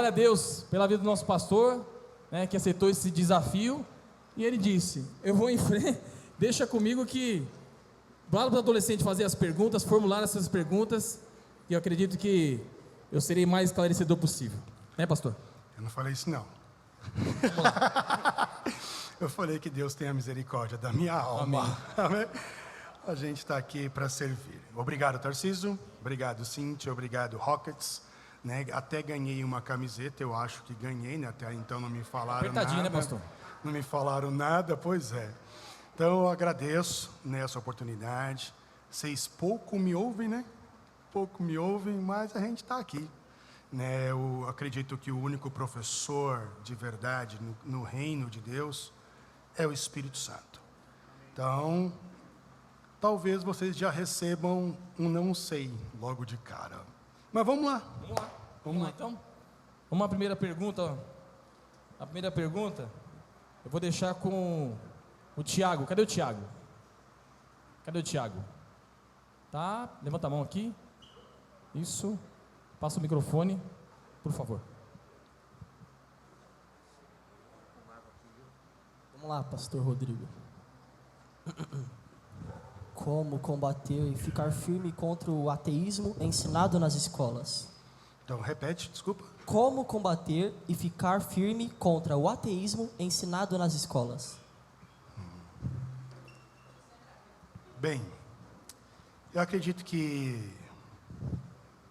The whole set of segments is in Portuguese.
Glória a Deus pela vida do nosso pastor, né, que aceitou esse desafio. E ele disse: eu vou em frente, deixa comigo que para o adolescente fazer as perguntas, formular essas perguntas, e eu acredito que eu serei mais esclarecedor possível, né, pastor? Eu não falei isso não. Eu falei que Deus tenha misericórdia da minha alma. Amém. A gente está aqui para servir. Obrigado, Tarcísio. Obrigado, Cíntia. Obrigado, Rockets. Né? Até ganhei uma camiseta, eu acho que ganhei, né? Até então não me falaram apertadinho, nada. Né, pastor? Não me falaram nada, pois é. Então eu agradeço, né, essa oportunidade. Vocês pouco me ouvem, né? Pouco me ouvem, mas a gente está aqui. Né? Eu acredito que o único professor de verdade no reino de Deus é o Espírito Santo. Então, talvez vocês já recebam um não sei logo de cara. Mas vamos lá. Vamos lá então. Uma primeira pergunta. A primeira pergunta eu vou deixar com o Tiago. Cadê o Tiago? Cadê o Tiago? Tá, levanta a mão aqui. Isso. Passa o microfone, por favor. Vamos lá, pastor Rodrigo. Como combater e ficar firme contra o ateísmo ensinado nas escolas? Então, repete, desculpa. Como combater e ficar firme contra o ateísmo ensinado nas escolas? Bem, eu acredito que,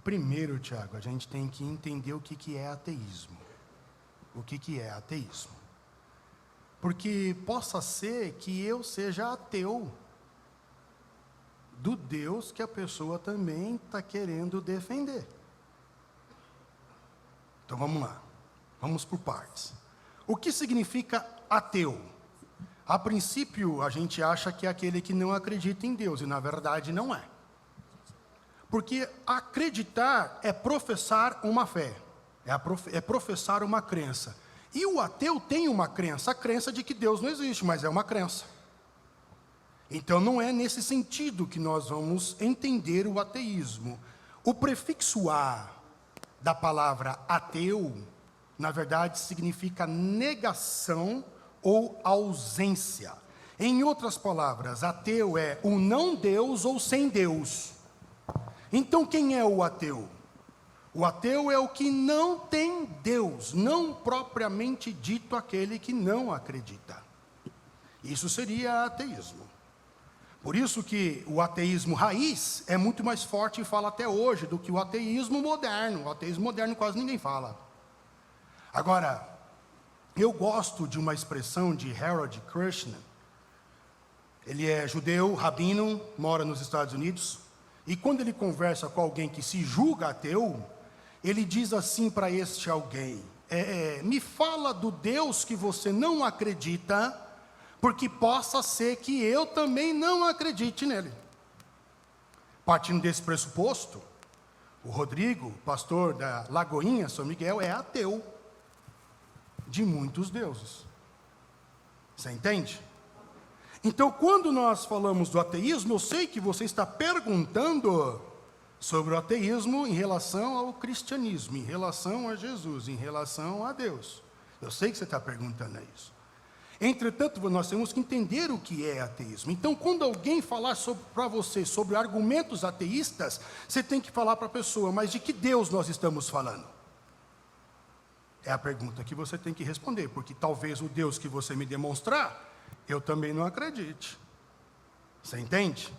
primeiro, Tiago, a gente tem que entender o que é ateísmo. O que é ateísmo? Porque possa ser que eu seja ateu do Deus que a pessoa também está querendo defender. Então vamos lá, vamos por partes. O que significa ateu? A princípio a gente acha que é aquele que não acredita em Deus, e na verdade não é. Porque acreditar é professar uma fé, é professar uma crença. E o ateu tem uma crença, a crença de que Deus não existe, mas é uma crença. Então não é nesse sentido que nós vamos entender o ateísmo. O prefixo a da palavra ateu, na verdade significa negação ou ausência. Em outras palavras, ateu é o não Deus ou sem Deus. Então quem é o ateu? O ateu é o que não tem Deus, não propriamente dito aquele que não acredita. Isso seria ateísmo. Por isso que o ateísmo raiz é muito mais forte e fala até hoje do que o ateísmo moderno. O ateísmo moderno quase ninguém fala. Agora, eu gosto de uma expressão de Harold Krishna. Ele é judeu, rabino, mora nos Estados Unidos. E quando ele conversa com alguém que se julga ateu, ele diz assim para este alguém: me fala do Deus que você não acredita, porque possa ser que eu também não acredite nele. Partindo desse pressuposto, o Rodrigo, pastor da Lagoinha, São Miguel, é ateu de muitos deuses. Você entende? Então, quando nós falamos do ateísmo, eu sei que você está perguntando sobre o ateísmo em relação ao cristianismo, em relação a Jesus, em relação a Deus. Eu sei que você está perguntando isso. Entretanto, nós temos que entender o que é ateísmo. Então, quando alguém falar para você sobre argumentos ateístas, você tem que falar para a pessoa: mas de que Deus nós estamos falando? É a pergunta que você tem que responder, porque talvez o Deus que você me demonstrar, eu também não acredite. Você entende?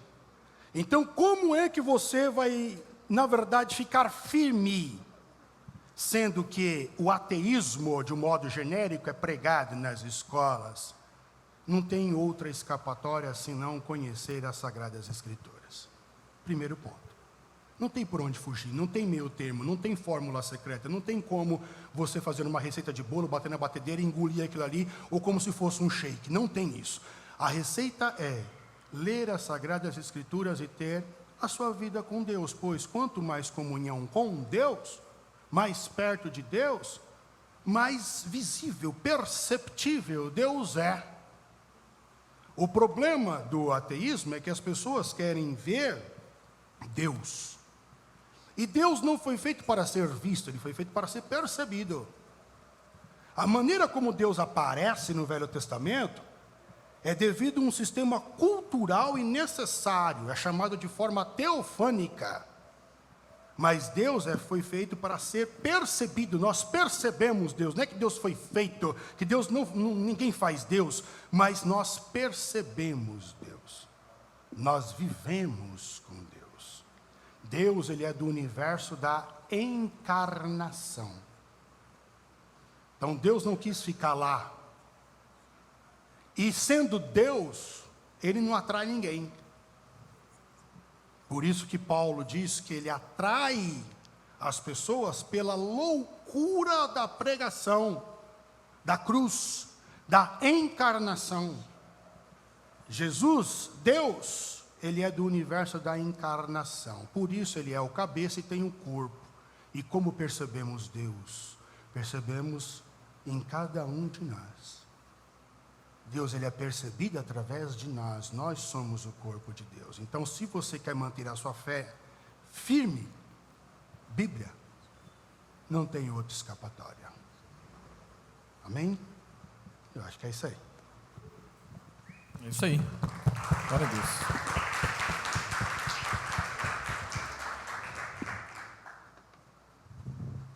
Então, como é que você vai, na verdade, ficar firme, sendo que o ateísmo, de um modo genérico, é pregado nas escolas? Não tem outra escapatória senão conhecer as Sagradas Escrituras. Primeiro ponto. Não tem por onde fugir, não tem meio termo, não tem fórmula secreta, não tem como você fazer uma receita de bolo, bater na batedeira e engolir aquilo ali, ou como se fosse um shake. Não tem isso. A receita é ler as Sagradas Escrituras e ter a sua vida com Deus, pois quanto mais comunhão com Deus, mais perto de Deus, mais visível, perceptível Deus é. O problema do ateísmo é que as pessoas querem ver Deus. E Deus não foi feito para ser visto, ele foi feito para ser percebido. A maneira como Deus aparece no Velho Testamento é devido a um sistema cultural e necessário, é chamado de forma teofânica. Mas Deus foi feito para ser percebido, nós percebemos Deus, não é que Deus foi feito, que Deus ninguém faz Deus, mas nós percebemos Deus, nós vivemos com Deus. Deus, ele é do universo da encarnação. Então Deus não quis ficar lá, e sendo Deus, ele não atrai ninguém. Por isso que Paulo diz que ele atrai as pessoas pela loucura da pregação, da cruz, da encarnação. Jesus, Deus, ele é do universo da encarnação. Por isso ele é o cabeça e tem o corpo. E como percebemos Deus? Percebemos em cada um de nós. Deus, ele é percebido através de nós. Nós somos o corpo de Deus. Então, se você quer manter a sua fé firme, Bíblia, não tem outra escapatória. Amém? Eu acho que é isso aí. É isso aí. Glória a Deus.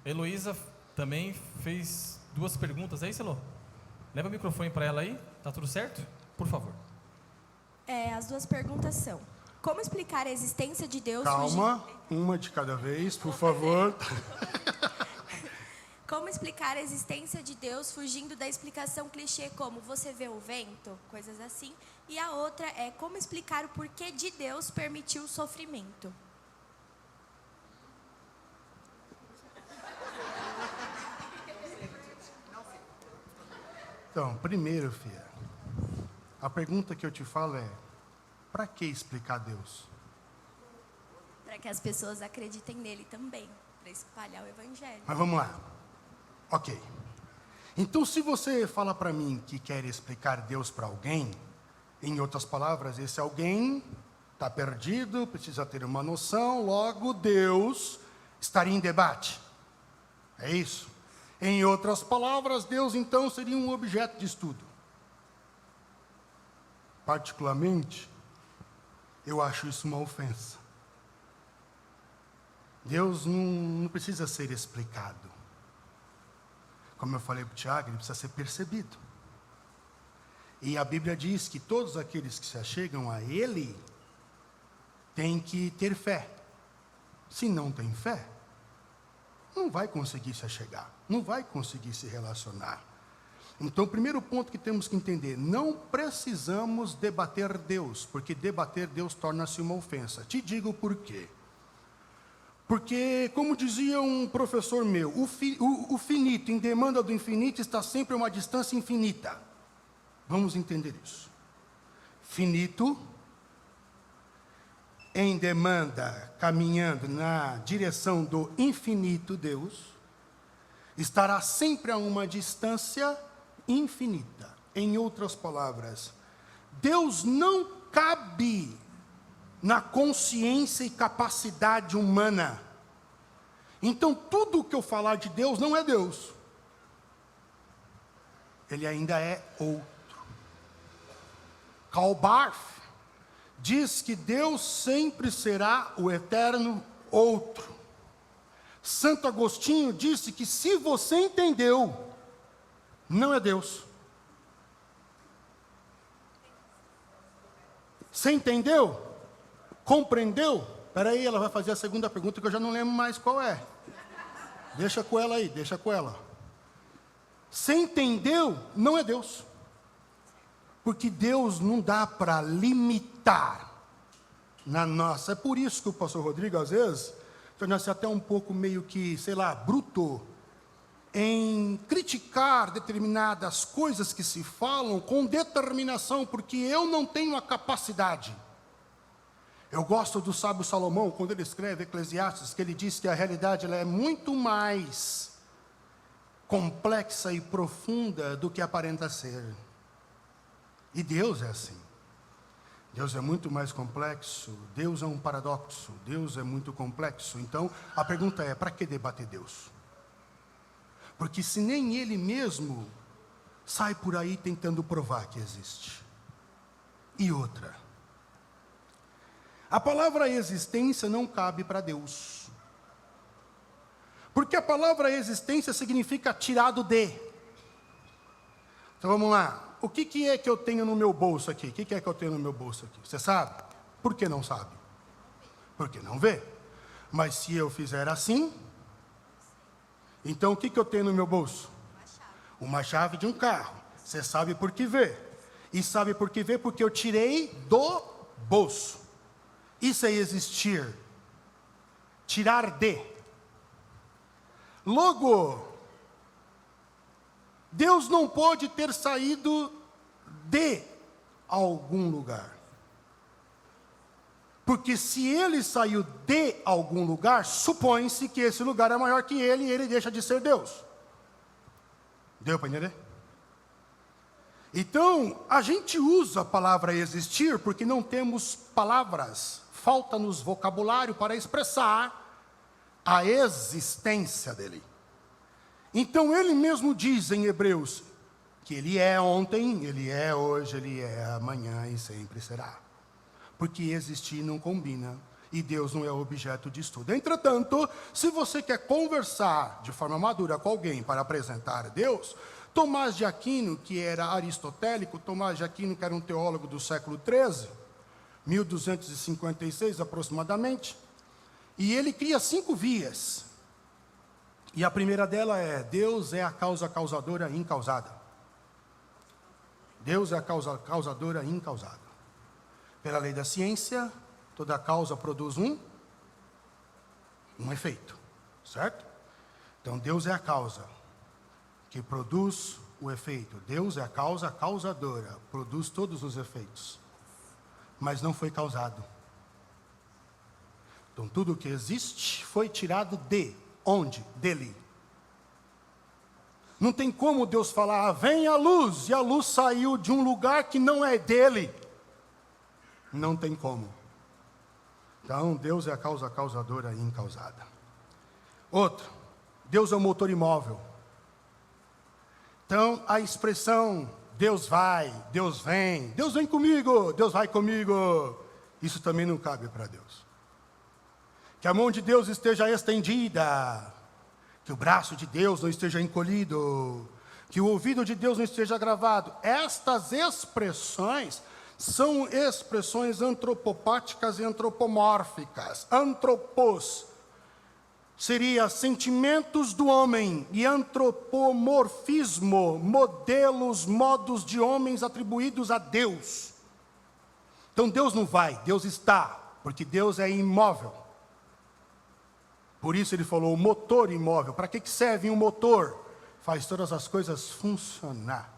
Heloísa também fez 2 perguntas. É isso, Elô? Leva o microfone para ela aí. Tá tudo certo? Por favor. As 2 perguntas são: como explicar a existência de Deus? Calma, uma de cada vez, por favor. Como explicar a existência de Deus fugindo da explicação clichê como você vê o vento, coisas assim. E a outra é como explicar o porquê de Deus permitir o sofrimento. Então, primeiro, filha, a pergunta que eu te falo é: para que explicar Deus? Para que as pessoas acreditem nele também, para espalhar o evangelho. Mas vamos lá. Ok. Então, se você fala para mim que quer explicar Deus para alguém, em outras palavras, esse alguém está perdido, precisa ter uma noção, logo Deus estaria em debate. É isso? Em outras palavras, Deus então seria um objeto de estudo. Particularmente, eu acho isso uma ofensa. Deus não precisa ser explicado. Como eu falei para o Tiago, ele precisa ser percebido. E a Bíblia diz que todos aqueles que se achegam a Ele têm que ter fé. Se não tem fé, não vai conseguir se achegar, não vai conseguir se relacionar. Então, o primeiro ponto que temos que entender: não precisamos debater Deus, porque debater Deus torna-se uma ofensa. Te digo por quê. Porque, como dizia um professor meu, o finito em demanda do infinito está sempre a uma distância infinita. Vamos entender isso. Finito em demanda, caminhando na direção do infinito Deus, estará sempre a uma distância infinita. Em outras palavras, Deus não cabe na consciência e capacidade humana. Então, tudo o que eu falar de Deus não é Deus. Ele ainda é outro. Karl Barth diz que Deus sempre será o eterno outro. Santo Agostinho disse que se você entendeu, não é Deus. Você entendeu? Compreendeu? Espera aí, ela vai fazer a segunda pergunta que eu já não lembro mais qual é. Deixa com ela aí, deixa com ela. Você entendeu? Não é Deus. Porque Deus não dá para limitar na nossa. É por isso que o pastor Rodrigo, às vezes, torna-se até um pouco meio que, sei lá, bruto, em criticar determinadas coisas que se falam com determinação, porque eu não tenho a capacidade. Eu gosto do sábio Salomão, quando ele escreve Eclesiastes, que ele diz que a realidade ela é muito mais complexa e profunda do que aparenta ser. E Deus é assim. Deus é muito mais complexo, Deus é um paradoxo, Deus é muito complexo. Então, a pergunta é, para que debater Deus? Porque se nem Ele mesmo sai por aí tentando provar que existe. E outra, a palavra existência não cabe para Deus. Porque a palavra existência significa tirado de. Então vamos lá. O que é que eu tenho no meu bolso aqui? O que é que eu tenho no meu bolso aqui? Você sabe? Por que não sabe? Porque não vê. Mas se eu fizer assim, então o que eu tenho no meu bolso? Uma chave de um carro. Você sabe por que vê. E sabe por que vê? Porque eu tirei do bolso. Isso é existir. Tirar de. Logo, Deus não pode ter saído de algum lugar. Porque se ele saiu de algum lugar, supõe-se que esse lugar é maior que ele e ele deixa de ser Deus. Deu para entender? Então, a gente usa a palavra existir porque não temos palavras, falta-nos vocabulário para expressar a existência dele. Então, ele mesmo diz em Hebreus que ele é ontem, ele é hoje, ele é amanhã e sempre será. Porque existir não combina e Deus não é objeto de estudo. Entretanto, se você quer conversar de forma madura com alguém para apresentar Deus, Tomás de Aquino, que era aristotélico, Tomás de Aquino, que era um teólogo do século XIII, 1256 aproximadamente, e ele cria 5 vias. E a primeira dela é: Deus é a causa causadora incausada. Deus é a causa causadora incausada. Pela lei da ciência, toda causa produz um efeito, certo? Então, Deus é a causa que produz o efeito. Deus é a causa causadora, produz todos os efeitos. Mas não foi causado. Então, tudo que existe foi tirado de onde? Dele. Não tem como Deus falar, vem a luz, e a luz saiu de um lugar que não é dele. Não tem como. Então, Deus é a causa causadora e incausada. Outro, Deus é o motor imóvel. Então, a expressão Deus vai, Deus vem comigo, Deus vai comigo, isso também não cabe para Deus. Que a mão de Deus esteja estendida, que o braço de Deus não esteja encolhido, que o ouvido de Deus não esteja gravado. Estas expressões são expressões antropopáticas e antropomórficas. Antropos seria sentimentos do homem, e antropomorfismo, modelos, modos de homens atribuídos a Deus. Então Deus não vai, Deus está, porque Deus é imóvel. Por isso ele falou, o motor imóvel. Para que serve um motor? Faz todas as coisas funcionar.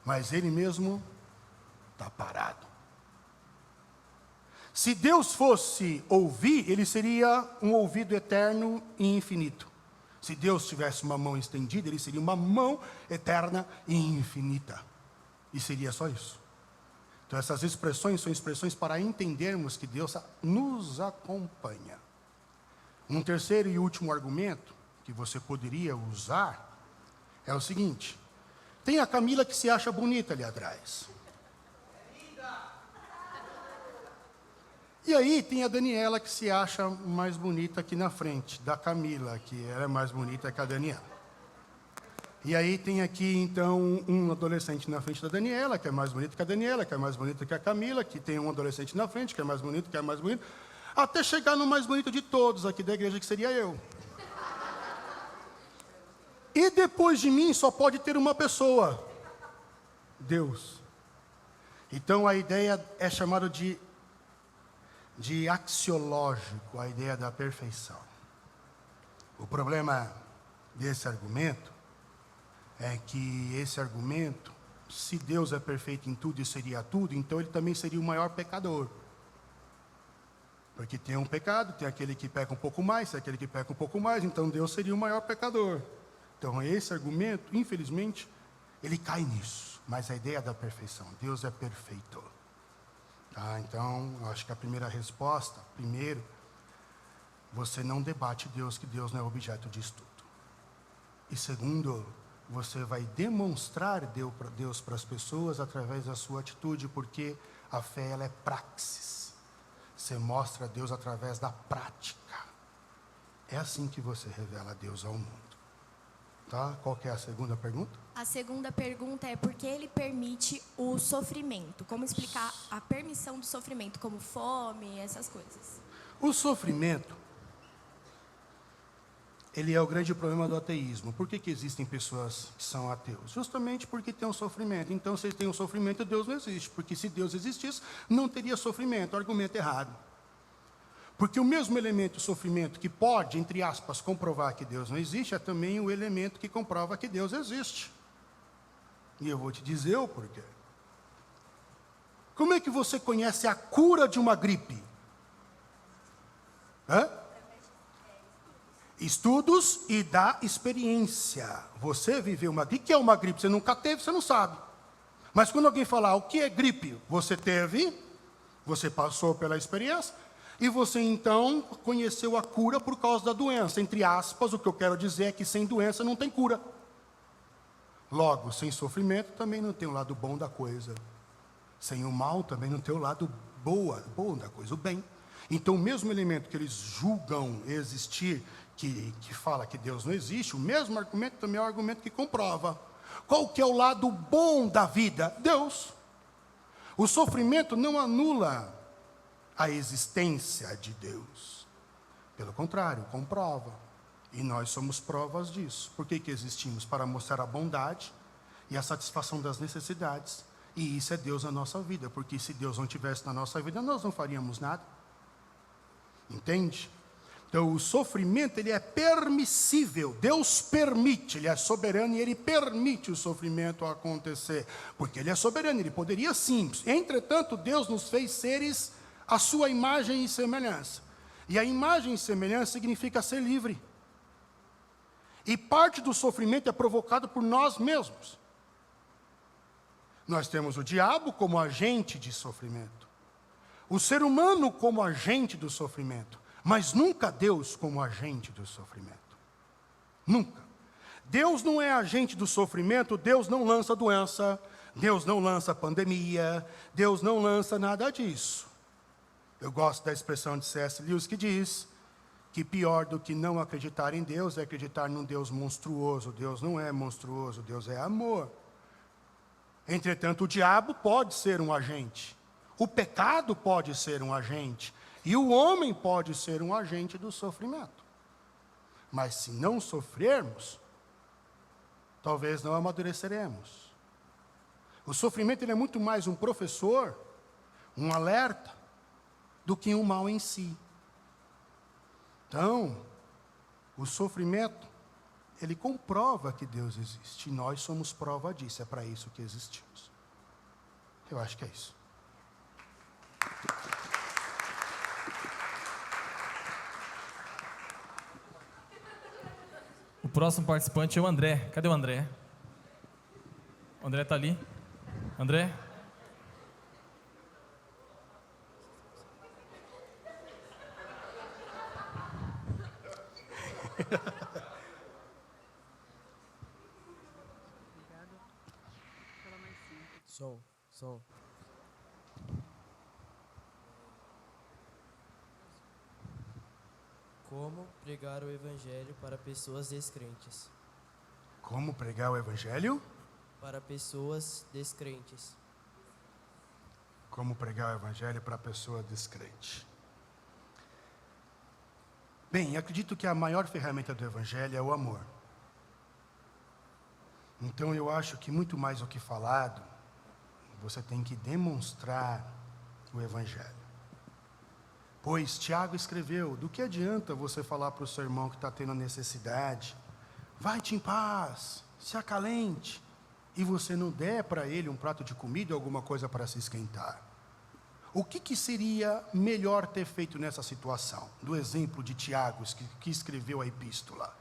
Mas ele mesmo está parado. Se Deus fosse ouvir, ele seria um ouvido eterno e infinito. Se Deus tivesse uma mão estendida, ele seria uma mão eterna e infinita. E seria só isso. Então essas expressões são expressões para entendermos que Deus nos acompanha. Um terceiro e último argumento que você poderia usar é o seguinte: tem a Camila que se acha bonita ali atrás. E aí tem a Daniela que se acha mais bonita aqui na frente, da Camila, que ela é mais bonita que a Daniela. E aí tem aqui então um adolescente na frente da Daniela, que é mais bonito que a Daniela, que é mais bonito que a Camila, que tem um adolescente na frente, que é mais bonito, até chegar no mais bonito de todos aqui da igreja, que seria eu. E depois de mim só pode ter uma pessoa: Deus. Então a ideia é chamada de axiológico, a ideia da perfeição. O problema desse argumento é que esse argumento, se Deus é perfeito em tudo e seria tudo, então ele também seria o maior pecador. Porque tem um pecado, tem aquele que peca um pouco mais, tem aquele que peca um pouco mais, então Deus seria o maior pecador. Então esse argumento, infelizmente, ele cai nisso. Mas a ideia da perfeição, Deus é perfeito. Tá? Então, eu acho que a primeira resposta, primeiro, você não debate Deus, que Deus não é objeto de estudo. E segundo, você vai demonstrar Deus para as pessoas através da sua atitude, porque a fé ela é praxis. Você mostra Deus através da prática. É assim que você revela Deus ao mundo. Tá? Qual que é a segunda pergunta? A segunda pergunta é por que ele permite o sofrimento? Como explicar a permissão do sofrimento, como fome, essas coisas? O sofrimento, ele é o grande problema do ateísmo. Por que existem pessoas que são ateus? Justamente porque tem um sofrimento. Então, se tem um sofrimento, Deus não existe. Porque se Deus existisse, não teria sofrimento. Argumento errado. Porque o mesmo elemento, o sofrimento, que pode, entre aspas, comprovar que Deus não existe, é também o elemento que comprova que Deus existe. E eu vou te dizer o porquê. Como é que você conhece a cura de uma gripe? Estudos e da experiência. Você viveu uma gripe. O que é uma gripe? Você nunca teve, você não sabe. Mas quando alguém falar o que é gripe, você teve, você passou pela experiência, e você então conheceu a cura por causa da doença. Entre aspas, o que eu quero dizer é que sem doença não tem cura. Logo, sem sofrimento também não tem o lado bom da coisa. Sem o mal também não tem o lado bom da coisa, o bem. Então, o mesmo elemento que eles julgam existir, que fala que Deus não existe, o mesmo argumento também é o argumento que comprova. Qual que é o lado bom da vida? Deus. O sofrimento não anula a existência de Deus. Pelo contrário, comprova. E nós somos provas disso. Por que existimos? Para mostrar a bondade e a satisfação das necessidades. E isso é Deus na nossa vida. Porque se Deus não estivesse na nossa vida, nós não faríamos nada. Entende? Então, o sofrimento, ele é permissível. Deus permite, ele é soberano e ele permite o sofrimento acontecer. Porque ele é soberano, ele poderia sim. Entretanto, Deus nos fez seres à sua imagem e semelhança. E a imagem e semelhança significa ser livre. E parte do sofrimento é provocado por nós mesmos. Nós temos o diabo como agente de sofrimento. O ser humano como agente do sofrimento. Mas nunca Deus como agente do sofrimento. Nunca. Deus não é agente do sofrimento, Deus não lança doença, Deus não lança pandemia, Deus não lança nada disso. Eu gosto da expressão de C.S. Lewis que diz que pior do que não acreditar em Deus é acreditar num Deus monstruoso. Deus não é monstruoso, Deus é amor. Entretanto, o diabo pode ser um agente. O pecado pode ser um agente. E o homem pode ser um agente do sofrimento. Mas se não sofrermos, talvez não amadureceremos. O sofrimento ele é muito mais um professor, um alerta, do que um mal em si. Então, o sofrimento, ele comprova que Deus existe. E nós somos prova disso, é para isso que existimos. Eu acho que é isso. O próximo participante é o André. Cadê o André? O André está ali. André? Som. Como pregar o evangelho para pessoas descrentes? Como pregar o evangelho? Para pessoas descrentes. Como pregar o evangelho para a pessoa descrente. Bem, acredito que a maior ferramenta do evangelho é o amor. Então eu acho que muito mais do que falado, você tem que demonstrar o evangelho. Pois Tiago escreveu, do que adianta você falar para o seu irmão que está tendo necessidade, vai-te em paz, se acalente, e você não der para ele um prato de comida ou alguma coisa para se esquentar? O que seria melhor ter feito nessa situação? Do exemplo de Tiago, que escreveu a epístola.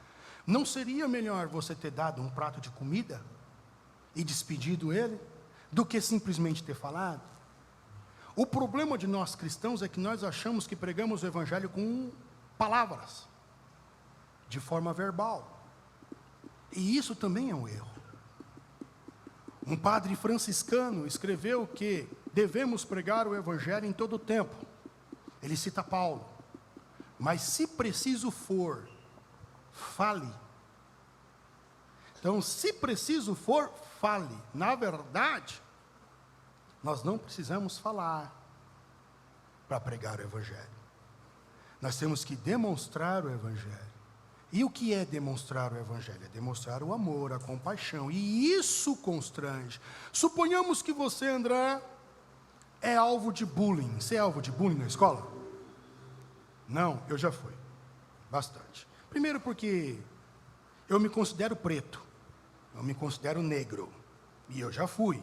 Não seria melhor você ter dado um prato de comida e despedido ele, do que simplesmente ter falado? O problema de nós cristãos é que nós achamos que pregamos o evangelho com palavras, de forma verbal. E isso também é um erro. Um padre franciscano escreveu que devemos pregar o evangelho em todo o tempo. Ele cita Paulo. Mas se preciso for, fale. Então, se preciso for, fale. Na verdade, nós não precisamos falar para pregar o evangelho. Nós temos que demonstrar o evangelho. E o que é demonstrar o evangelho? É demonstrar o amor, a compaixão. E isso constrange. Suponhamos que você, André, é alvo de bullying. Você é alvo de bullying na escola? Não, eu já fui. Bastante. Primeiro porque eu me considero preto. Eu me considero negro. E eu já fui.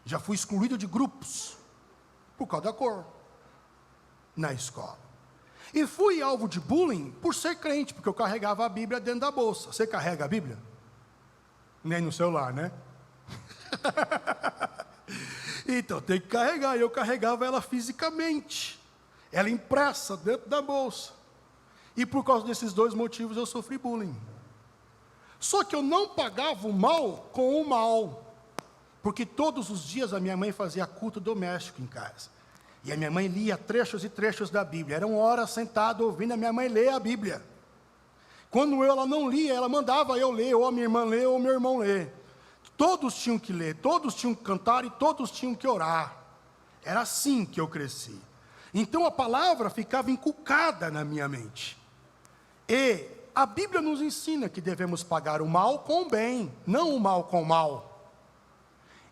Já fui excluído de grupos. Por causa da cor. Na escola. E fui alvo de bullying por ser crente, porque eu carregava a Bíblia dentro da bolsa. Você carrega a Bíblia? Nem no celular, né? Então tem que carregar. Eu carregava ela fisicamente. Ela impressa dentro da bolsa. E por causa desses dois motivos eu sofri bullying. Só que eu não pagava o mal com o mal. Porque todos os dias a minha mãe fazia culto doméstico em casa. E a minha mãe lia trechos e trechos da Bíblia. Eram horas sentado ouvindo a minha mãe ler a Bíblia. Quando ela não lia, ela mandava eu ler, ou a minha irmã ler, ou o meu irmão ler. Todos tinham que ler, todos tinham que cantar e todos tinham que orar. Era assim que eu cresci. Então a palavra ficava inculcada na minha mente. E a Bíblia nos ensina que devemos pagar o mal com o bem, não o mal com o mal.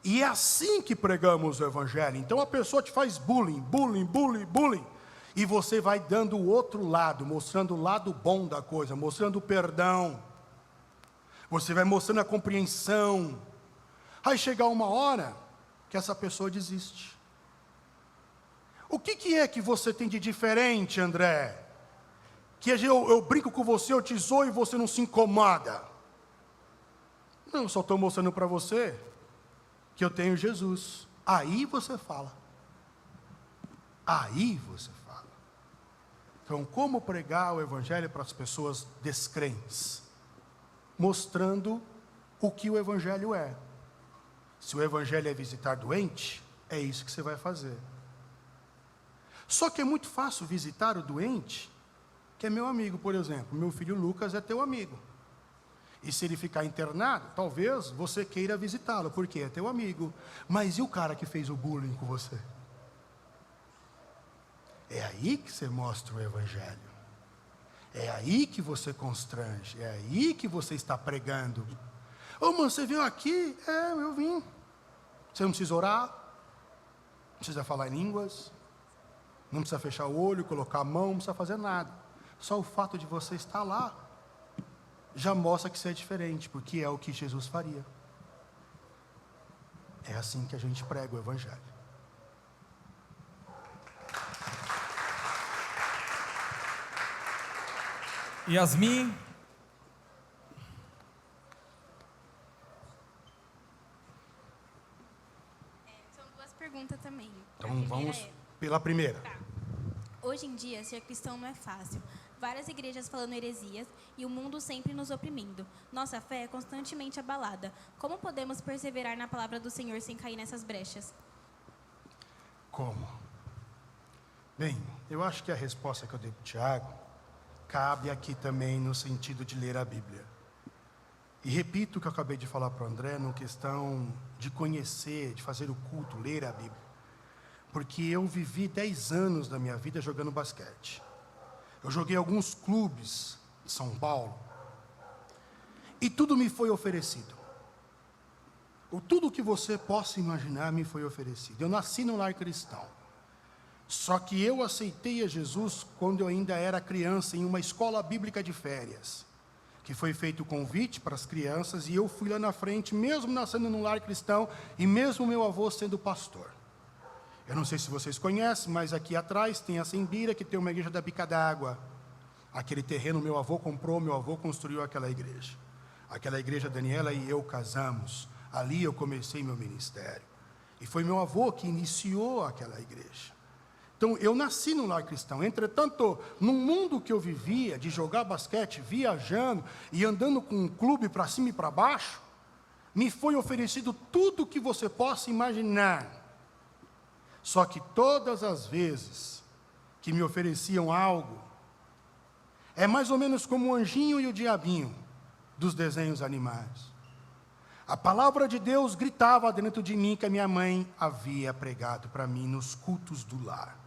E é assim que pregamos o evangelho. Então a pessoa te faz bullying, e você vai dando o outro lado, mostrando o lado bom da coisa, mostrando o perdão. Você vai mostrando a compreensão. Aí chegar uma hora que essa pessoa desiste. O que é que você tem de diferente, André? Que eu brinco com você, eu te zoo e você não se incomoda. Não, eu só estou mostrando para você que eu tenho Jesus. Aí você fala. Aí você fala. Então, como pregar o evangelho para as pessoas descrentes? Mostrando o que o evangelho é. Se o evangelho é visitar doente, é isso que você vai fazer. Só que é muito fácil visitar o doente, que é meu amigo, por exemplo. Meu filho Lucas é teu amigo. E se ele ficar internado, talvez você queira visitá-lo, porque é teu amigo. Mas e o cara que fez o bullying com você? É aí que você mostra o evangelho. É aí que você constrange. É aí que você está pregando. Ô, mano, você veio aqui? É, eu vim. Você não precisa orar. Não precisa falar em línguas. Não precisa fechar o olho, colocar a mão. Não precisa fazer nada. Só o fato de você estar lá já mostra que você é diferente, porque é o que Jesus faria. É assim que a gente prega o evangelho. Yasmin. São duas perguntas também. Então vamos pela primeira. Tá. Hoje em dia, ser cristão não é fácil. Várias igrejas falando heresias e o mundo sempre nos oprimindo. Nossa fé é constantemente abalada. Como podemos perseverar na palavra do Senhor sem cair nessas brechas? Como? Bem, eu acho que a resposta que eu dei para o Tiago cabe aqui também no sentido de ler a Bíblia. E repito o que eu acabei de falar para o André, na questão de conhecer, de fazer o culto, ler a Bíblia. Porque eu vivi 10 anos da minha vida jogando basquete. Eu joguei alguns clubes em São Paulo. E tudo me foi oferecido. Tudo que você possa imaginar me foi oferecido. Eu nasci num lar cristão. Só que eu aceitei a Jesus quando eu ainda era criança, em uma escola bíblica de férias. Que foi feito o convite para as crianças, e eu fui lá na frente, mesmo nascendo num lar cristão, e mesmo meu avô sendo pastor. Eu não sei se vocês conhecem, mas aqui atrás tem a Sembira, que tem uma igreja da Bica d'Água. Aquele terreno meu avô comprou, meu avô construiu aquela igreja. Aquela igreja, Daniela e eu casamos. Ali eu comecei meu ministério. E foi meu avô que iniciou aquela igreja. Então, eu nasci num lar cristão. Entretanto, no mundo que eu vivia, de jogar basquete, viajando e andando com um clube para cima e para baixo, me foi oferecido tudo que você possa imaginar. Só que todas as vezes que me ofereciam algo, é mais ou menos como o anjinho e o diabinho dos desenhos animais. A palavra de Deus gritava dentro de mim que a minha mãe havia pregado para mim nos cultos do lar.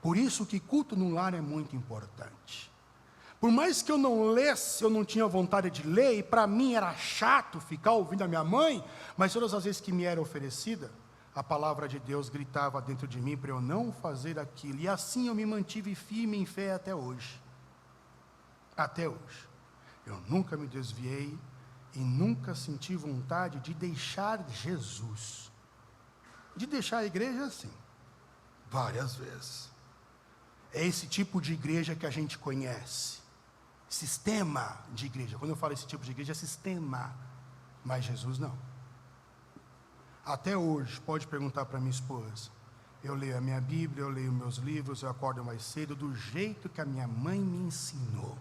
Por isso que culto no lar é muito importante. Por mais que eu não lesse, eu não tinha vontade de ler, e para mim era chato ficar ouvindo a minha mãe, mas todas as vezes que me era oferecida, a palavra de Deus gritava dentro de mim para eu não fazer aquilo. E assim eu me mantive firme em fé até hoje. Até hoje. Eu nunca me desviei e nunca senti vontade de deixar Jesus. De deixar a igreja assim. Várias vezes. É esse tipo de igreja que a gente conhece. Sistema de igreja. Quando eu falo esse tipo de igreja, é sistema. Mas Jesus não. Até hoje, pode perguntar para minha esposa. Eu leio a minha Bíblia, eu leio meus livros, eu acordo mais cedo, do jeito que a minha mãe me ensinou.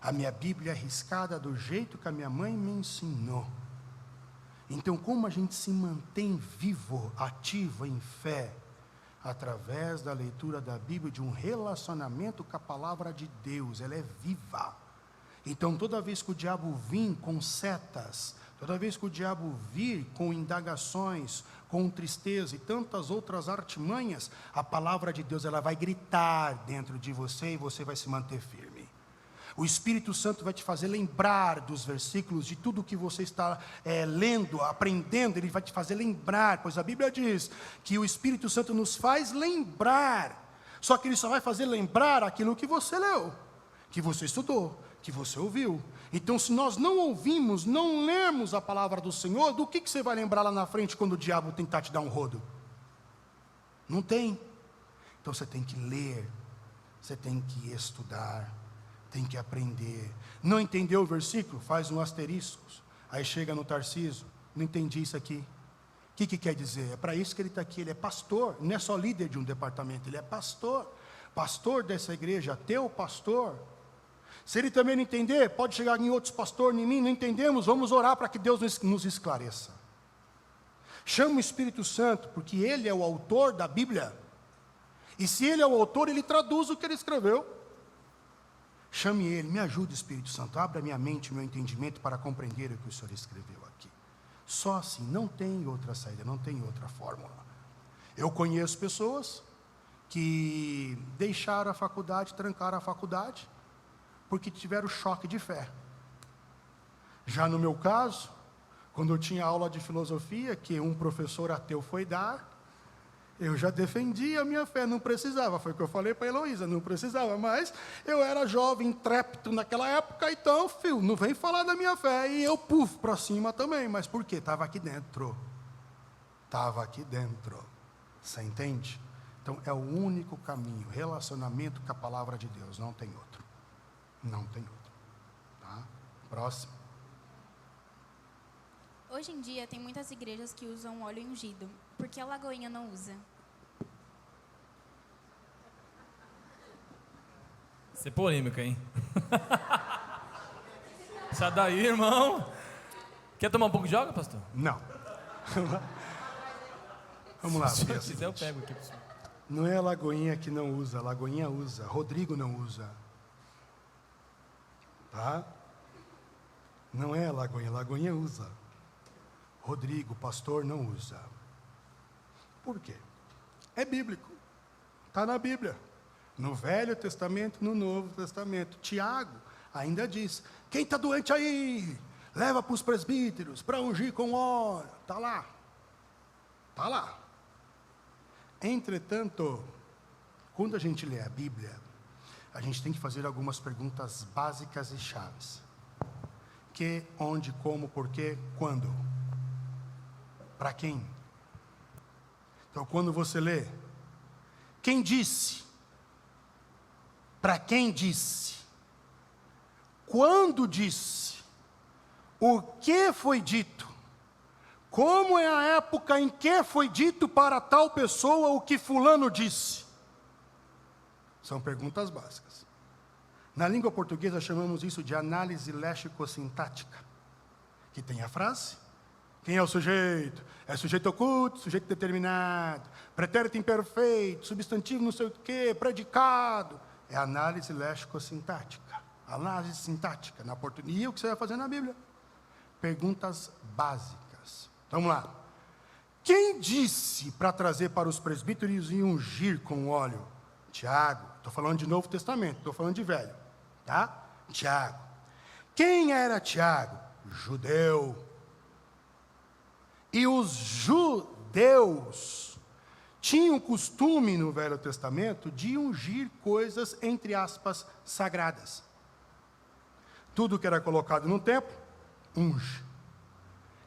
A minha Bíblia é riscada do jeito que a minha mãe me ensinou. Então, como a gente se mantém vivo, ativo em fé? Através da leitura da Bíblia, de um relacionamento com a palavra de Deus. Ela é viva. Então, toda vez que o diabo vir com setas, toda vez que o diabo vir com indagações, com tristeza e tantas outras artimanhas, a palavra de Deus ela vai gritar dentro de você e você vai se manter firme. O Espírito Santo vai te fazer lembrar dos versículos, de tudo que você está lendo, aprendendo, ele vai te fazer lembrar, pois a Bíblia diz que o Espírito Santo nos faz lembrar, só que ele só vai fazer lembrar aquilo que você leu, que você estudou, que você ouviu. Então, se nós não ouvimos, não lemos a palavra do Senhor, do que você vai lembrar lá na frente quando o diabo tentar te dar um rodo? Não tem. Então, você tem que ler, você tem que estudar, tem que aprender. Não entendeu o versículo? Faz um asterisco. Aí chega no Tarcísio, não entendi isso aqui. O que quer dizer? É para isso que ele está aqui. Ele é pastor, não é só líder de um departamento, ele é pastor. Pastor dessa igreja, teu pastor. Se ele também não entender, pode chegar em outros pastores, em mim, não entendemos, vamos orar para que Deus nos esclareça. Chama o Espírito Santo, porque ele é o autor da Bíblia. E se ele é o autor, ele traduz o que ele escreveu. Chame ele, me ajude, Espírito Santo, abra minha mente, meu entendimento para compreender o que o Senhor escreveu aqui. Só assim, não tem outra saída, não tem outra fórmula. Eu conheço pessoas que deixaram a faculdade, trancaram a faculdade, porque tiveram choque de fé. Já no meu caso, quando eu tinha aula de filosofia, que um professor ateu foi dar, eu já defendia a minha fé, não precisava, foi o que eu falei para a Heloísa, não precisava, mas eu era jovem, intrépido naquela época, então, filho, não vem falar da minha fé, e eu, para cima também, mas por quê? Estava aqui dentro, você entende? Então, é o único caminho, relacionamento com a palavra de Deus, não tem outro, tá? Próximo. Hoje em dia, tem muitas igrejas que usam óleo ungido. Por que a Lagoinha não usa? Isso é polêmica, hein? Sai daí, irmão. Quer tomar um pouco de água, pastor? Não. Vamos lá. Se quiser, eu pego aqui. Não é a Lagoinha que não usa, a Lagoinha usa, Rodrigo não usa. Tá? Não é a Lagoinha usa. Rodrigo, pastor, não usa. Por quê? É bíblico. Está na Bíblia. No Velho Testamento, no Novo Testamento. Tiago ainda diz, quem está doente aí, leva para os presbíteros, para ungir com óleo. Está lá. Está lá. Entretanto, quando a gente lê a Bíblia, a gente tem que fazer algumas perguntas básicas e chaves. Que, onde, como, porquê, quando? Para quem? Então, quando você lê, quem disse? Para quem disse? Quando disse? O que foi dito? Como é a época em que foi dito para tal pessoa o que fulano disse? São perguntas básicas. Na língua portuguesa chamamos isso de análise léxico-sintática, que tem a frase. Quem é o sujeito? É sujeito oculto, sujeito determinado, pretérito imperfeito, substantivo não sei o quê, predicado. É análise léxico-sintática. Análise sintática na portuguesa. E o que você vai fazer na Bíblia? Perguntas básicas. Vamos lá. Quem disse para trazer para os presbíteros e ungir com óleo? Tiago. Estou falando de Novo Testamento, estou falando de Velho. Tá? Tiago. Quem era Tiago? Judeu. E os judeus tinham costume no Velho Testamento de ungir coisas, entre aspas, sagradas. Tudo que era colocado no templo, unge.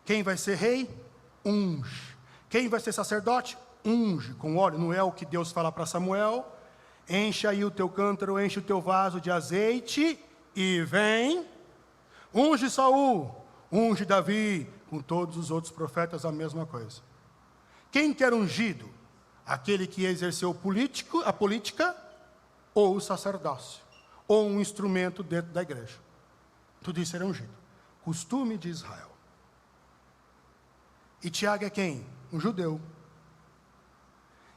Quem vai ser rei? Unge. Quem vai ser sacerdote? Unge com óleo. Não é o que Deus fala para Samuel? Enche aí o teu cântaro, enche o teu vaso de azeite e vem. Unge Saul, unge Davi, com todos os outros profetas a mesma coisa. Quem que era ungido? Aquele que exerceu a política ou o sacerdócio, ou um instrumento dentro da igreja. Tudo isso era ungido. Costume de Israel. E Tiago é quem? Um judeu.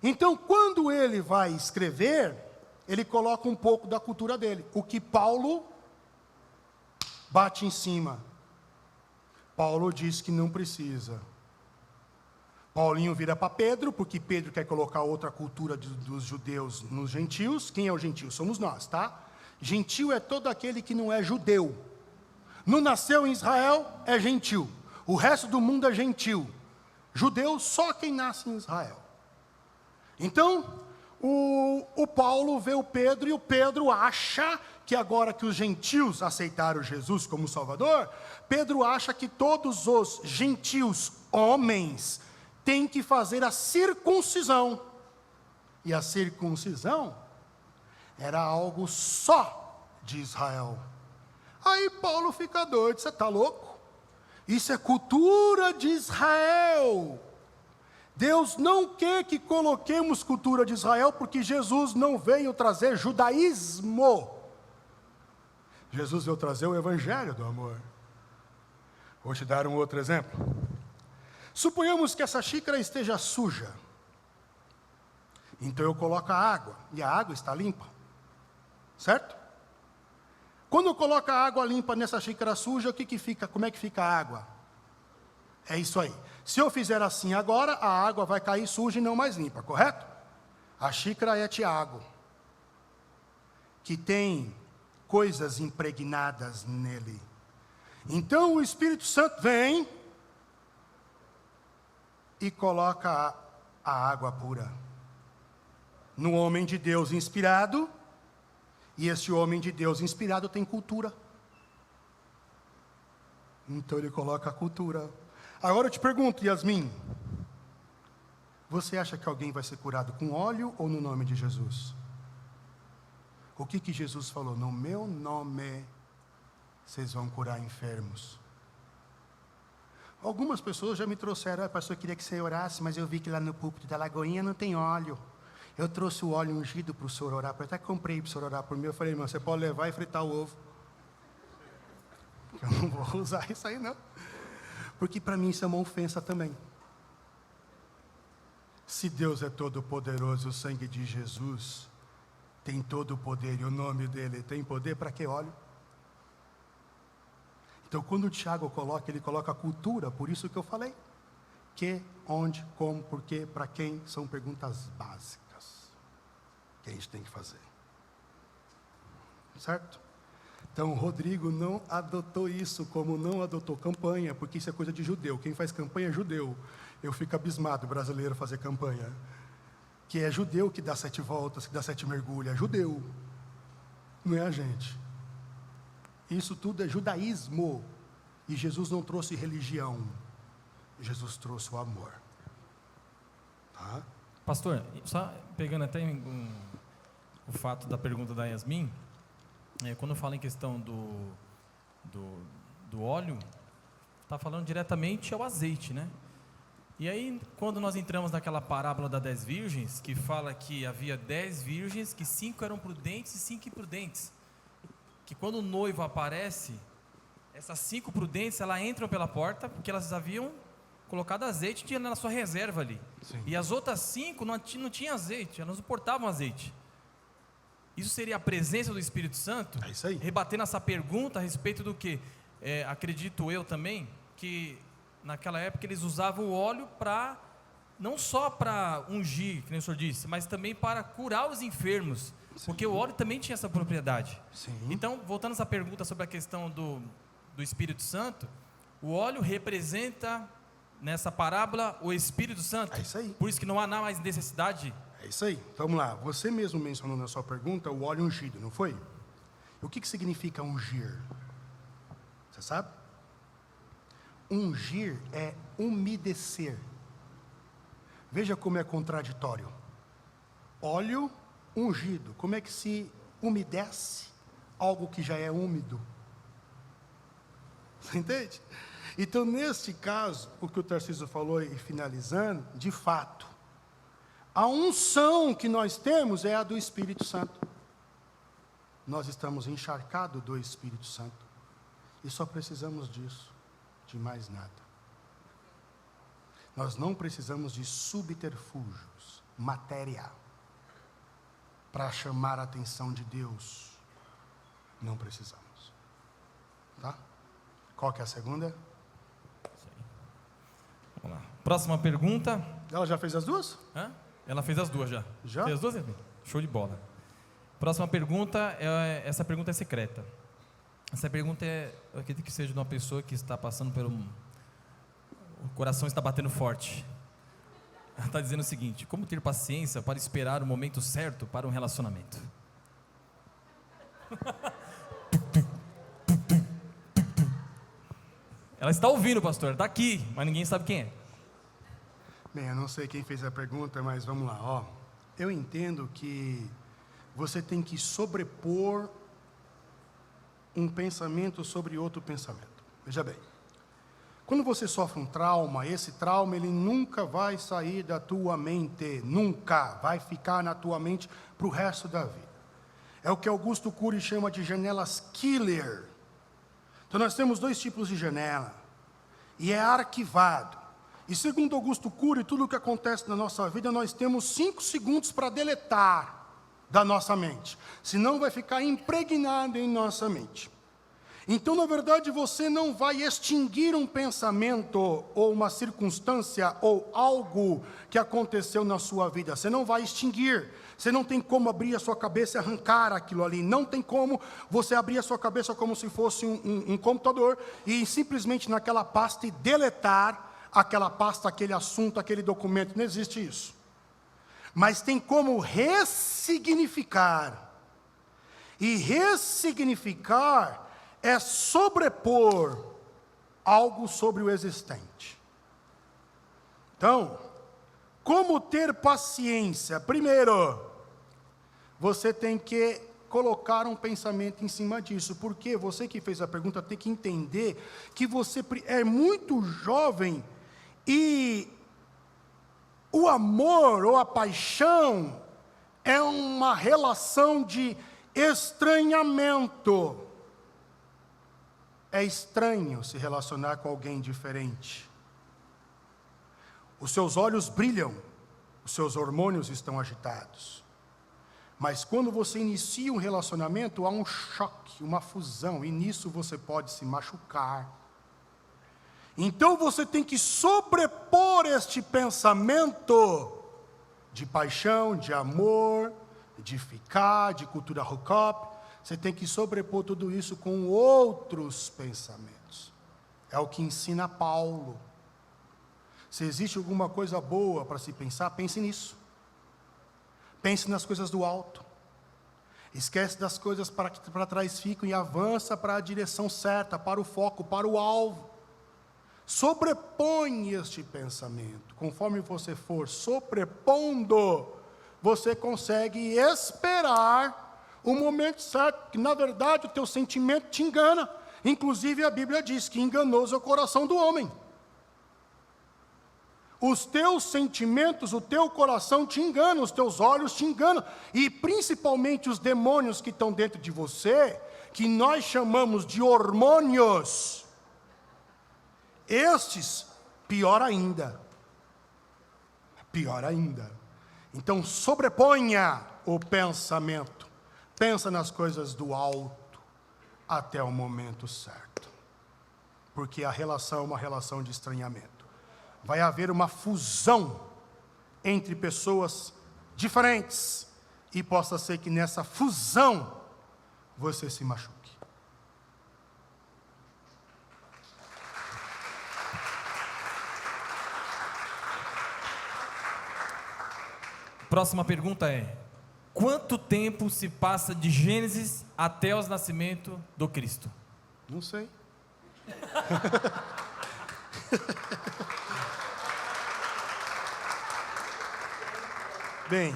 Então, quando ele vai escrever, ele coloca um pouco da cultura dele. O que Paulo bate em cima. Paulo diz que não precisa. Paulinho vira para Pedro, porque Pedro quer colocar outra cultura dos judeus nos gentios. Quem é o gentio? Somos nós, tá? Gentil é todo aquele que não é judeu. Não nasceu em Israel, é gentil. O resto do mundo é gentil. Judeu, só quem nasce em Israel. Então, o Paulo vê o Pedro, e o Pedro acha que agora que os gentios aceitaram Jesus como Salvador, Pedro acha que todos os gentios homens têm que fazer a circuncisão. E a circuncisão era algo só de Israel. Aí Paulo fica doido, você está louco? Isso é cultura de Israel. Deus não quer que coloquemos cultura de Israel, porque Jesus não veio trazer judaísmo. Jesus veio trazer o evangelho do amor. Vou te dar um outro exemplo. Suponhamos que essa xícara esteja suja. Então eu coloco a água, e a água está limpa. Certo? Quando eu coloco a água limpa nessa xícara suja, o que fica? Como é que fica a água? É isso aí. Se eu fizer assim agora, a água vai cair suja e não mais limpa, correto? A xícara é Tiago, que tem coisas impregnadas nele. Então o Espírito Santo vem e coloca a água pura no homem de Deus inspirado, e esse homem de Deus inspirado tem cultura. Então ele coloca a cultura. Agora eu te pergunto, Yasmin, você acha que alguém vai ser curado com óleo ou no nome de Jesus? O que Jesus falou? No meu nome vocês vão curar enfermos. Algumas pessoas já me trouxeram, pastor, eu queria que você orasse, mas eu vi que lá no púlpito da Lagoinha não tem óleo. Eu trouxe o óleo ungido para o senhor orar, eu até comprei para o senhor orar por mim. Eu falei, irmão, você pode levar e fritar o ovo. Eu não vou usar isso aí não. Porque para mim isso é uma ofensa também. Se Deus é todo poderoso, o sangue de Jesus tem todo o poder, e o nome dele tem poder, para que óleo? Então quando o Tiago coloca, ele coloca a cultura, por isso que eu falei. Que, onde, como, porquê, para quem, são perguntas básicas que a gente tem que fazer. Certo? Então, o Rodrigo não adotou isso, como não adotou campanha, porque isso é coisa de judeu. Quem faz campanha é judeu. Eu fico abismado, brasileiro, fazer campanha. Que é judeu que dá 7 voltas, que dá 7 mergulhos. É judeu. Não é a gente. Isso tudo é judaísmo. E Jesus não trouxe religião. Jesus trouxe o amor. Tá? Pastor, só pegando até o fato da pergunta da Yasmin, quando fala em questão do óleo, está falando diretamente ao azeite, né? E aí, quando nós entramos naquela parábola das 10 virgens, que fala que havia 10 virgens, que 5 eram prudentes e 5 imprudentes. Que quando o noivo aparece, essas 5 prudentes, elas entram pela porta, porque elas haviam colocado azeite, tinha na sua reserva ali. Sim. E as outras 5 não tinham azeite, elas não portavam azeite. Isso seria a presença do Espírito Santo? É isso aí. Rebatendo essa pergunta a respeito do que? Acredito eu também, que naquela época eles usavam o óleo para, não só para ungir, que nem o senhor disse, mas também para curar os enfermos. Sim. Porque o óleo também tinha essa propriedade. Sim. Então, voltando a essa pergunta sobre a questão do Espírito Santo, o óleo representa, nessa parábola, o Espírito Santo. É isso aí. Por isso que não há mais necessidade. É isso aí. Vamos lá. Você mesmo mencionou na sua pergunta o óleo ungido, não foi? O que significa ungir? Você sabe? Ungir é umedecer. Veja como é contraditório. Óleo ungido. Como é que se umedece algo que já é úmido? Você entende? Então, neste caso, o que o Tarcísio falou e finalizando, de fato, a unção que nós temos é a do Espírito Santo. Nós estamos encharcados do Espírito Santo. E só precisamos disso, de mais nada. Nós não precisamos de subterfúgios, matéria, para chamar a atenção de Deus. Não precisamos. Tá? Qual que é a segunda? Vamos lá. Próxima pergunta. Ela já fez as duas? Hã? Ela fez as duas já. Já? Fez as duas? Show de bola. Próxima pergunta, essa pergunta é secreta. Essa pergunta eu acredito que seja de uma pessoa que está passando pelo... O coração está batendo forte. Ela está dizendo o seguinte: como ter paciência para esperar o momento certo para um relacionamento? Ela está ouvindo, pastor, está aqui, mas ninguém sabe quem é. Bem, eu não sei quem fez a pergunta, mas vamos lá. Ó, eu entendo que você tem que sobrepor um pensamento sobre outro pensamento. Veja bem, quando você sofre um trauma, esse trauma ele nunca vai sair da tua mente, nunca vai ficar na tua mente para o resto da vida. É o que Augusto Cury chama de janelas killer. Então nós temos 2 tipos de janela, e é arquivado. E segundo Augusto Cury, tudo o que acontece na nossa vida, nós temos 5 segundos para deletar da nossa mente, senão vai ficar impregnado em nossa mente. Então, na verdade, você não vai extinguir um pensamento, ou uma circunstância, ou algo que aconteceu na sua vida. Você não vai extinguir. Você não tem como abrir a sua cabeça e arrancar aquilo ali. Não tem como você abrir a sua cabeça como se fosse um computador e simplesmente naquela pasta e deletar aquela pasta, aquele assunto, aquele documento. Não existe isso. Mas tem como ressignificar. E ressignificar é sobrepor algo sobre o existente. Então, como ter paciência? Primeiro, você tem que colocar um pensamento em cima disso, porque você que fez a pergunta tem que entender que você é muito jovem e o amor ou a paixão é uma relação de estranhamento. É estranho se relacionar com alguém diferente. Os seus olhos brilham, os seus hormônios estão agitados. Mas quando você inicia um relacionamento, há um choque, uma fusão, e nisso você pode se machucar. Então você tem que sobrepor este pensamento de paixão, de amor, de ficar, de cultura hookup. Você tem que sobrepor tudo isso com outros pensamentos. É o que ensina Paulo. Se existe alguma coisa boa para se pensar, pense nisso. Pense nas coisas do alto. Esquece das coisas para que para trás ficam e avança para a direção certa, para o foco, para o alvo. Sobrepõe este pensamento. Conforme você for sobrepondo, você consegue esperar o momento certo, que na verdade o teu sentimento te engana. Inclusive a Bíblia diz que enganoso é o coração do homem. Os teus sentimentos, o teu coração te engana, os teus olhos te enganam. E principalmente os demônios que estão dentro de você, que nós chamamos de hormônios. Estes, pior ainda. Pior ainda. Então sobreponha o pensamento. Pensa nas coisas do alto até o momento certo. Porque a relação é uma relação de estranhamento. Vai haver uma fusão entre pessoas diferentes. E possa ser que nessa fusão você se machuque. Próxima pergunta é: quanto tempo se passa de Gênesis até o nascimento do Cristo? Não sei. Bem,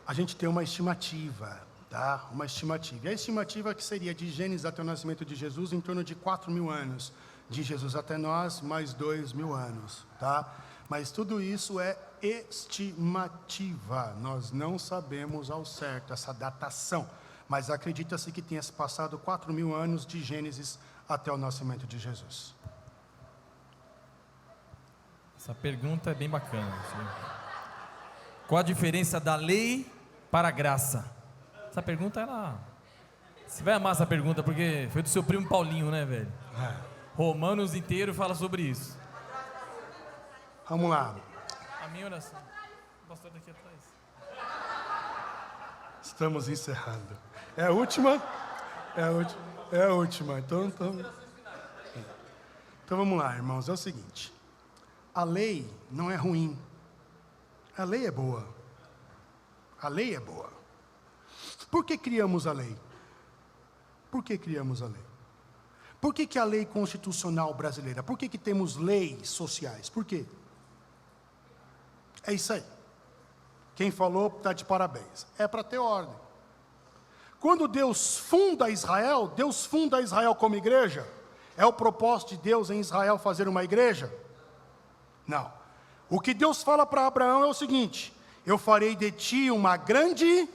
a gente tem uma estimativa, tá? Uma estimativa. E a estimativa que seria de Gênesis até o nascimento de Jesus, em torno de 4.000 anos. De Jesus até nós, mais 2.000 anos, tá? Mas tudo isso é estimativa. Nós não sabemos ao certo essa datação. Mas acredita-se que tenha se passado 4.000 anos de Gênesis até o nascimento de Jesus. Essa pergunta é bem bacana. Qual a diferença da lei para a graça? Essa pergunta, você vai amar essa pergunta, porque foi do seu primo Paulinho, né, velho? Romanos inteiro fala sobre isso. Vamos lá. A minha oração. O pastor daqui atrás. Estamos encerrando. É a última? É a última. Então vamos lá, irmãos. É o seguinte. A lei não é ruim. A lei é boa. A lei é boa. Por que criamos a lei? Por que criamos a lei? Por que a lei constitucional brasileira? Por que temos leis sociais? Por quê? É isso aí. Quem falou está de parabéns. É para ter ordem. Quando Deus funda Israel como igreja? É o propósito de Deus em Israel fazer uma igreja? Não. O que Deus fala para Abraão é o seguinte: eu farei de ti uma grande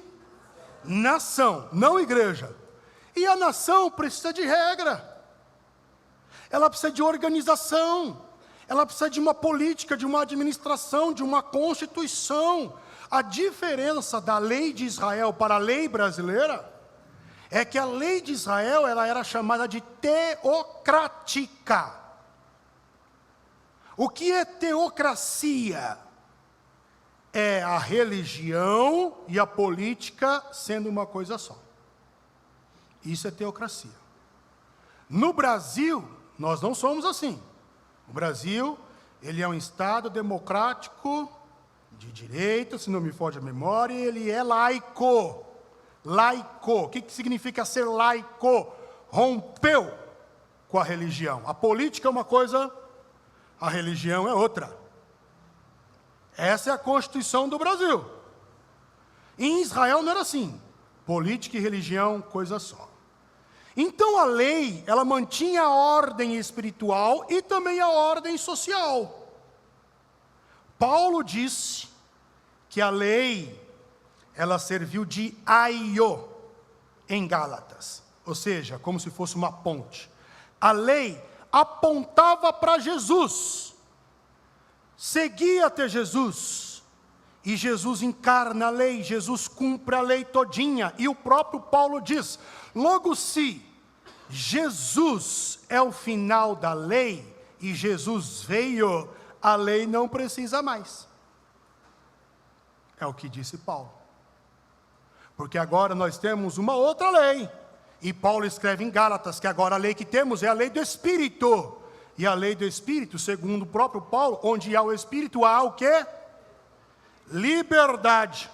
nação, não igreja. E a nação precisa de regra. Ela precisa de organização. Ela precisa de uma política, de uma administração, de uma constituição. A diferença da lei de Israel para a lei brasileira é que a lei de Israel ela era chamada de teocrática. O que é teocracia? É a religião e a política sendo uma coisa só. Isso é teocracia. No Brasil, nós não somos assim. O Brasil, ele é um Estado democrático, de direita, se não me foge a memória, e ele é laico. Laico. O que significa ser laico? Rompeu com a religião. A política é uma coisa, a religião é outra. Essa é a Constituição do Brasil. Em Israel não era assim. Política e religião, coisa só. Então a lei, ela mantinha a ordem espiritual e também a ordem social. Paulo disse que a lei, ela serviu de aio em Gálatas. Ou seja, como se fosse uma ponte. A lei apontava para Jesus. Seguia até Jesus. E Jesus encarna a lei, Jesus cumpre a lei todinha. E o próprio Paulo diz: logo se Jesus é o final da lei, e Jesus veio, a lei não precisa mais. É o que disse Paulo. Porque agora nós temos uma outra lei. E Paulo escreve em Gálatas que agora a lei que temos é a lei do Espírito. E a lei do Espírito, segundo o próprio Paulo, onde há o Espírito, há o quê? Liberdade.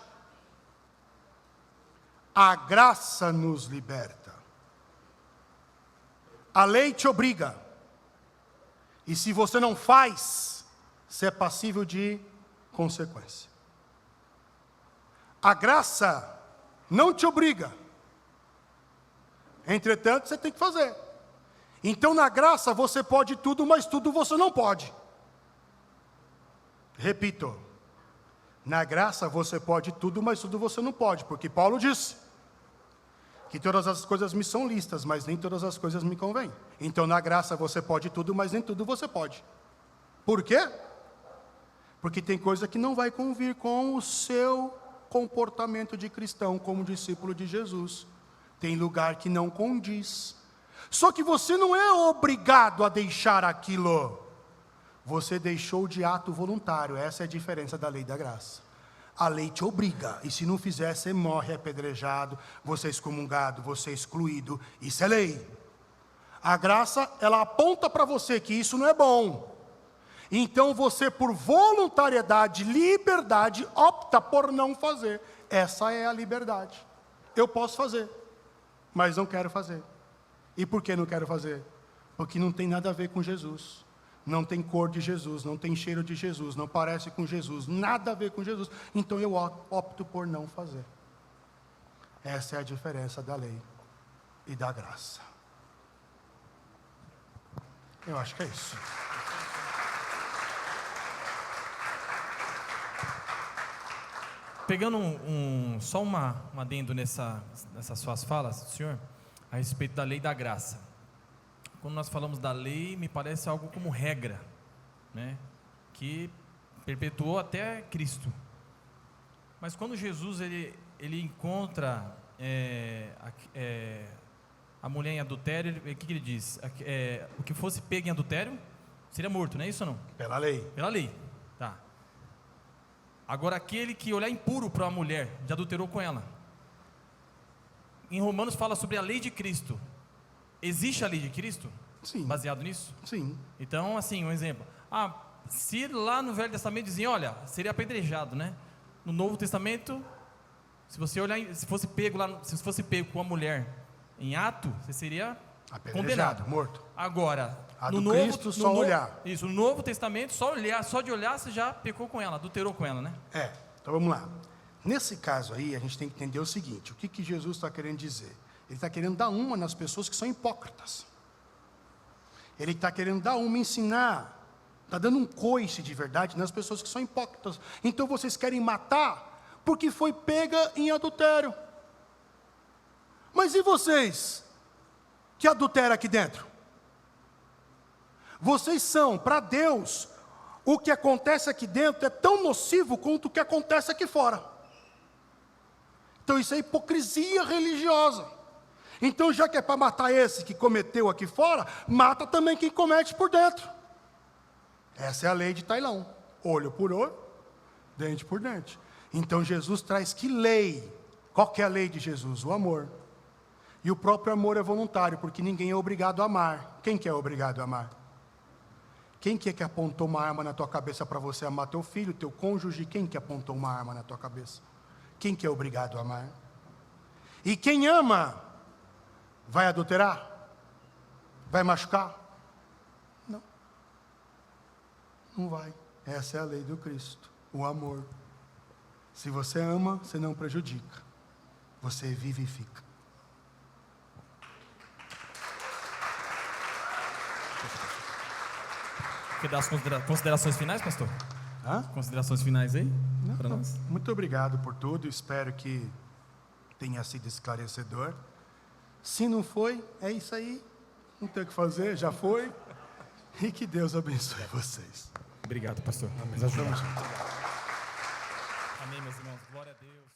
A graça nos liberta. A lei te obriga. E se você não faz, você é passível de consequência. A graça não te obriga. Entretanto, você tem que fazer. Então, na graça, você pode tudo, mas tudo você não pode. Repito, na graça você pode tudo, mas tudo você não pode, porque Paulo disse que todas as coisas me são lícitas, mas nem todas as coisas me convêm. Então na graça você pode tudo, mas nem tudo você pode. Por quê? Porque tem coisa que não vai convir com o seu comportamento de cristão, como discípulo de Jesus. Tem lugar que não condiz. Só que você não é obrigado a deixar aquilo. Você deixou de ato voluntário. Essa é a diferença da lei e da graça. A lei te obriga, e se não fizer, você morre apedrejado, você é excomungado, você é excluído. Isso é lei. A graça, ela aponta para você que isso não é bom. Então você, por voluntariedade, liberdade, opta por não fazer. Essa é a liberdade. Eu posso fazer, mas não quero fazer. E por que não quero fazer? Porque não tem nada a ver com Jesus. Não tem cor de Jesus, não tem cheiro de Jesus, não parece com Jesus, nada a ver com Jesus. Então eu opto por não fazer. Essa é a diferença da lei e da graça. Eu acho que é isso. Pegando só um adendo nessas suas falas, senhor, a respeito da lei e da graça. Quando nós falamos da lei, me parece algo como regra, né? Que perpetuou até Cristo. Mas quando Jesus ele encontra a mulher em adultério, o que ele diz? O que fosse pego em adultério seria morto, não é isso ou não? Pela lei. Pela lei, tá. Agora aquele que olhar impuro para uma mulher, já adulterou com ela. Em Romanos fala sobre a lei de Cristo. Existe a lei de Cristo? Sim. Baseado nisso? Sim. Então, assim, um exemplo. Se lá no Velho Testamento dizia, olha, seria apedrejado, né? No Novo Testamento, se você olhar, se fosse pego com uma mulher em ato, você seria condenado, morto. Agora, Cristo, só olhar. Isso, no Novo Testamento, só de olhar, você já pecou com ela, adulterou com ela, né? Então vamos lá. Nesse caso aí, a gente tem que entender o seguinte: o que Jesus está querendo dizer? Ele está querendo dar uma nas pessoas que são hipócritas. Ele está querendo dar uma, ensinar. Está dando um coice de verdade nas pessoas que são hipócritas. Então vocês querem matar porque foi pega em adultério. Mas e vocês que adulteram aqui dentro? Vocês são, para Deus, o que acontece aqui dentro é tão nocivo quanto o que acontece aqui fora. Então isso é hipocrisia religiosa. Então, já que é para matar esse que cometeu aqui fora, mata também quem comete por dentro. Essa é a lei de Tailão. Olho por olho, dente por dente. Então, Jesus traz que lei? Qual que é a lei de Jesus? O amor. E o próprio amor é voluntário, porque ninguém é obrigado a amar. Quem que é obrigado a amar? Quem que é que apontou uma arma na tua cabeça para você amar teu filho, teu cônjuge? Quem que apontou uma arma na tua cabeça? Quem que é obrigado a amar? E quem ama vai adulterar? Vai machucar? Não. Não vai. Essa é a lei do Cristo, o amor. Se você ama, você não prejudica. Você vivifica. Quer dar as considerações finais, pastor? Considerações finais aí? Para nós? Muito obrigado por tudo. Espero que tenha sido esclarecedor. Se não foi, é isso aí. Não tem o que fazer, já foi. E que Deus abençoe vocês. Obrigado, pastor. Amém. Amém, meus irmãos. Glória a Deus.